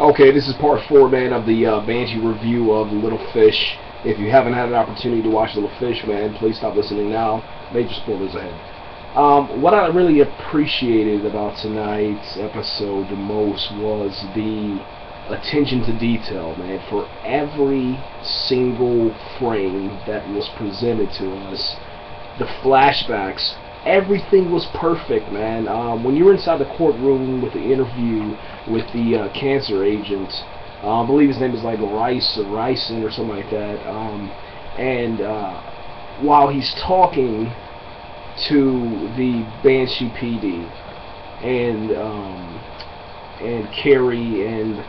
Okay, this is part 4, man, of the Banshee review of Little Fish. If you haven't had an opportunity to watch Little Fish, man, please stop listening now. Major spoilers ahead. What I really appreciated about tonight's episode the most was the attention to detail, man. For every single frame that was presented to us, the flashbacks, everything was perfect, man. When you were inside the courtroom with the interview with the cancer agent, I believe his name is like Rice or Ryson or something like that, and while he's talking to the Banshee PD and Carrie and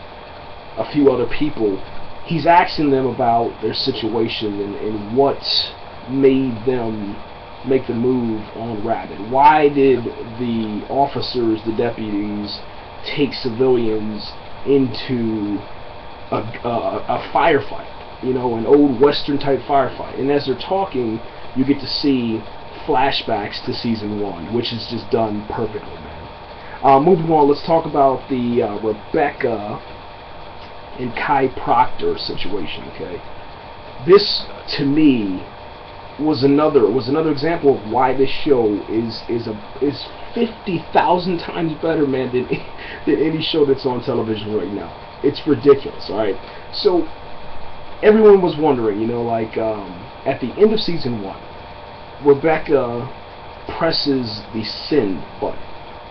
a few other people, he's asking them about their situation and what made them make the move on Rabbit. Why did the officers, the deputies, take civilians into a firefight? You know, an old Western type firefight. And as they're talking, you get to see flashbacks to season 1, which is just done perfectly, man. Moving on, let's talk about the Rebecca and Kai Proctor situation. Okay, this to me was another example of why this show is 50,000 times better, man, than any show that's on television right now. It's ridiculous. All right, so everyone was wondering, you know, like at the end of season 1, Rebecca presses the send button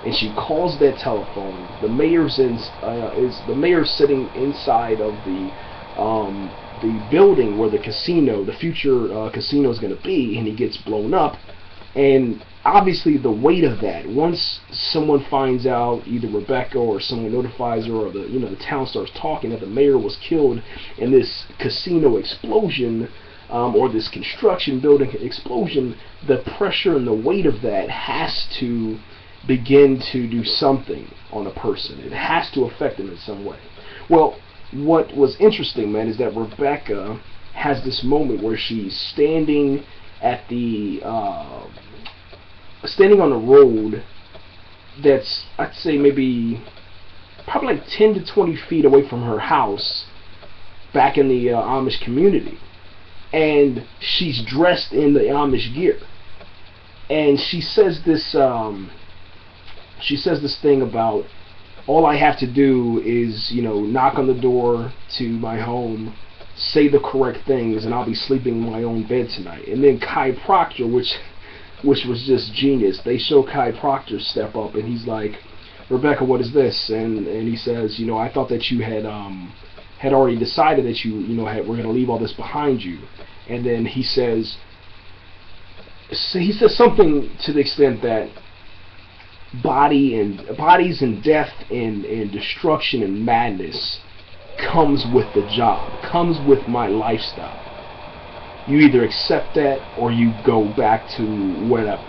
and she calls that telephone. The mayor's the mayor's sitting inside of the building where the casino, the future casino, is going to be, and he gets blown up. And obviously the weight of that, once someone finds out, either Rebecca or someone notifies her, or the town starts talking that the mayor was killed in this casino explosion, or this construction building explosion, the pressure and the weight of that has to begin to do something on a person. It has to affect them in some way. Well, what was interesting, man, is that Rebecca has this moment where she's standing at the standing on a road that's, I'd say, maybe probably like 10 to 20 feet away from her house back in the Amish community, and she's dressed in the Amish gear, and she says this thing about, all I have to do is, knock on the door to my home, say the correct things, and I'll be sleeping in my own bed tonight. And then Kai Proctor, which was just genius. They show Kai Proctor step up, and he's like, Rebecca, what is this? And he says, I thought that you had already decided that we're going to leave all this behind you. And then he says something to the extent that bodies and death and destruction and madness comes with the job, comes with my lifestyle. You either accept that or you go back to whatever.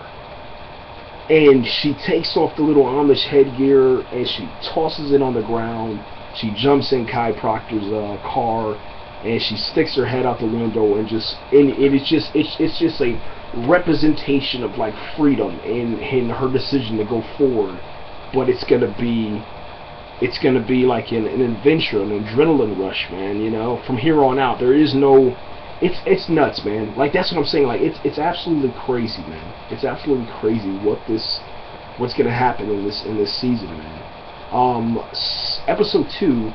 And she takes off the little Amish headgear and she tosses it on the ground. She jumps in Kai Proctor's car and she sticks her head out the window, and it's just a representation of like freedom in her decision to go forward. But it's gonna be like an adventure, an adrenaline rush, man. From here on out, there is no, it's nuts, man. Like, that's what I'm saying. Like, it's absolutely crazy, man. It's absolutely crazy what's gonna happen in this season, man. Episode 2,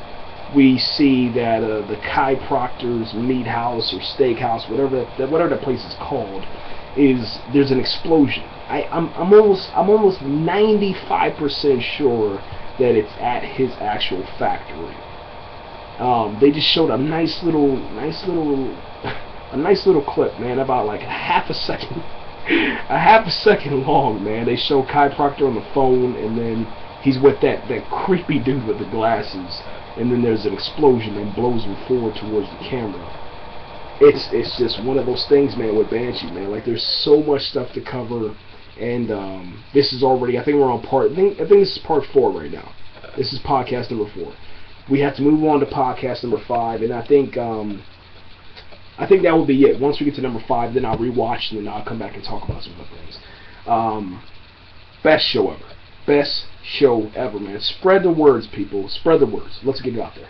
we see that the Kai Proctor's meat house or steakhouse, whatever that place is called, there's an explosion. I'm almost 95% sure that it's at his actual factory. They just showed a nice little clip, man, about like a half a second long, man. They show Kai Proctor on the phone, and then he's with that creepy dude with the glasses, and then there's an explosion and blows him forward towards the camera. It's just one of those things, man, with Banshee, man. Like, there's so much stuff to cover, and this is already, I think we're on I think this is part 4 right now. This is podcast number 4. We have to move on to podcast number 5, and I think that will be it. Once we get to number 5, then I'll rewatch, and then I'll come back and talk about some other things. Best show ever. Best show ever, man. Spread the words, people. Spread the words. Let's get it out there.